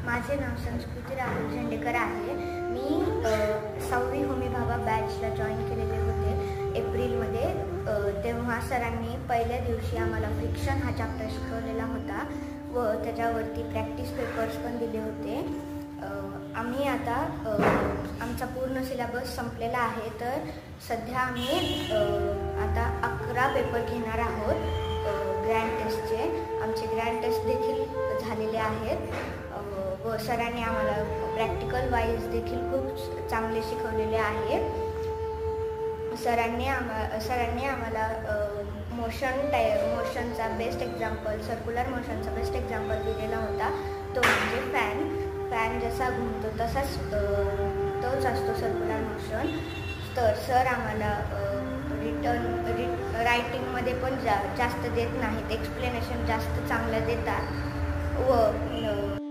माझे नाव संस्कृती राहुल झेंडेकर आहे। मी 6वी होमी भाभा बॅचला जॉईन केलेले होते एप्रिलमध्ये। तेव्हा सरांनी पहिल्या दिवशी आम्हाला फ्रिक्शन हा चॅप्टर शिकवलेला होता व त्याच्यावरती प्रॅक्टिस पेपर्स पण दिले होते। आम्ही आता आमचा पूर्ण सिलेबस संपलेला आहे, तर सध्या आम्ही आता 11 पेपर घेणार आहोत ग्रँड टेस्टचे। आमचे ग्रँड टेस्ट देखील झालेले आहेत व सरांनी आम्हाला प्रॅक्टिकल वाईज देखील खूप चांगले शिकवलेले आहे। सरांनी आम्हाला मोशनचा बेस्ट एक्झाम्पल, सर्क्युलर मोशनचा बेस्ट एक्झाम्पल दिलेला होता। तो म्हणजे फॅन जसा घुमतो तसाच तोच असतो सर्क्युलर मोशन। तर सर आम्हाला रायटिंगमध्ये पण जास्त देत नाहीत, एक्सप्लेनेशन जास्त चांगलं देतात व